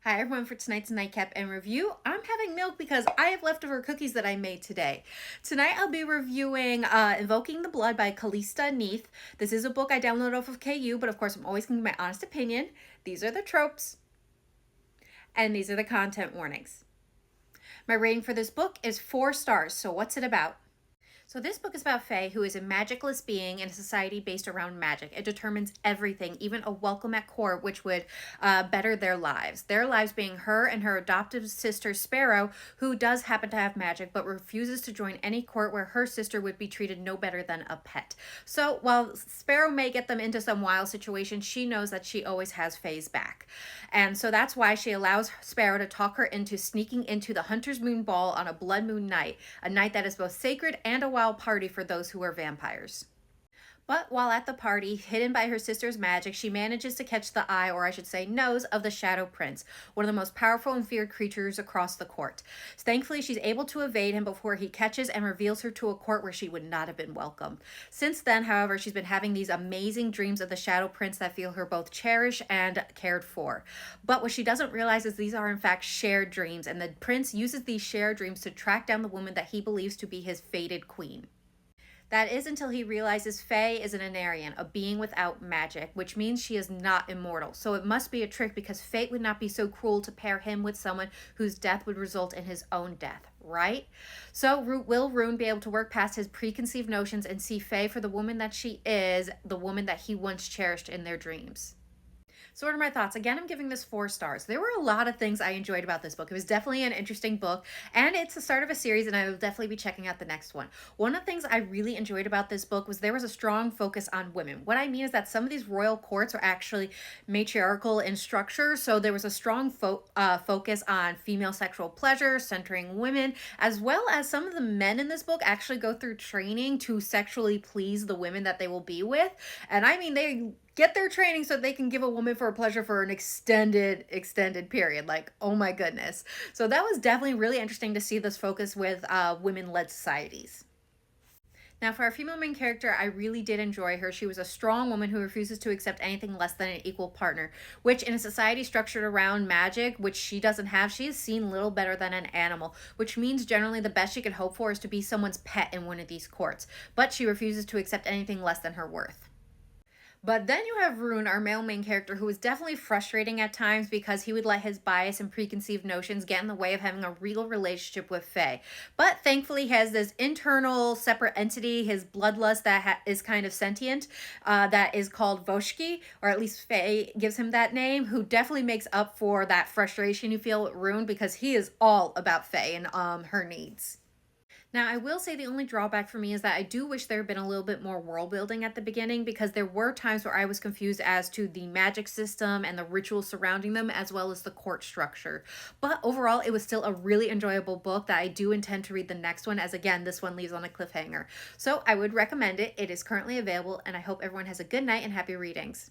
Hi everyone, for tonight's Nightcap and review, I'm having milk because I have leftover cookies that I made today. Tonight I'll be reviewing Invoking the Blood by Kalista Neith. This is a book I downloaded off of KU, but of course I'm always giving my honest opinion. These are the tropes, and these are the content warnings. My rating for this book is 4 stars, so what's it about? So this book is about Faye, who is a magicless being in a society based around magic. It determines everything, even a welcome at court, which would better their lives. Their lives being her and her adoptive sister, Sparrow, who does happen to have magic, but refuses to join any court where her sister would be treated no better than a pet. So while Sparrow may get them into some wild situation, she knows that she always has Faye's back. And so that's why she allows Sparrow to talk her into sneaking into the Hunter's Moon Ball on a blood moon night, a night that is both sacred and a wild party for those who are vampires. But while at the party, hidden by her sister's magic, she manages to catch the eye, or I should say nose, of the Shadow Prince, one of the most powerful and feared creatures across the court. Thankfully, she's able to evade him before he catches and reveals her to a court where she would not have been welcome. Since then, however, she's been having these amazing dreams of the Shadow Prince that feel her both cherished and cared for. But what she doesn't realize is these are in fact shared dreams, and the prince uses these shared dreams to track down the woman that he believes to be his fated queen. That is until he realizes Faye is an Anarian, a being without magic, which means she is not immortal. So it must be a trick because fate would not be so cruel to pair him with someone whose death would result in his own death, right? So will Rune be able to work past his preconceived notions and see Faye for the woman that she is, the woman that he once cherished in their dreams? So what are my thoughts? Again, I'm giving this 4 stars. There were a lot of things I enjoyed about this book. It was definitely an interesting book, and it's the start of a series, and I will definitely be checking out the next one. One of the things I really enjoyed about this book was there was a strong focus on women. What I mean is that some of these royal courts are actually matriarchal in structure, so there was a strong focus on female sexual pleasure, centering women, as well as some of the men in this book actually go through training to sexually please the women that they will be with. And I mean, they get their training so they can give a woman for a pleasure for an extended period. Like, oh my goodness. So that was definitely really interesting to see this focus with women-led societies. Now, for our female main character, I really did enjoy her. She was a strong woman who refuses to accept anything less than an equal partner, which in a society structured around magic, which she doesn't have, she is seen little better than an animal, which means generally the best she could hope for is to be someone's pet in one of these courts. But she refuses to accept anything less than her worth. But then you have Rune, our male main character, who was definitely frustrating at times because he would let his bias and preconceived notions get in the way of having a real relationship with Faye. But thankfully, he has this internal separate entity, his bloodlust that is kind of sentient, that is called Voshki, or at least Faye gives him that name, who definitely makes up for that frustration you feel with Rune because he is all about Faye and her needs. Now, I will say the only drawback for me is that I do wish there had been a little bit more world building at the beginning because there were times where I was confused as to the magic system and the rituals surrounding them, as well as the court structure. But overall, it was still a really enjoyable book that I do intend to read the next one, as again, this one leaves on a cliffhanger. So I would recommend it. It is currently available, and I hope everyone has a good night and happy readings.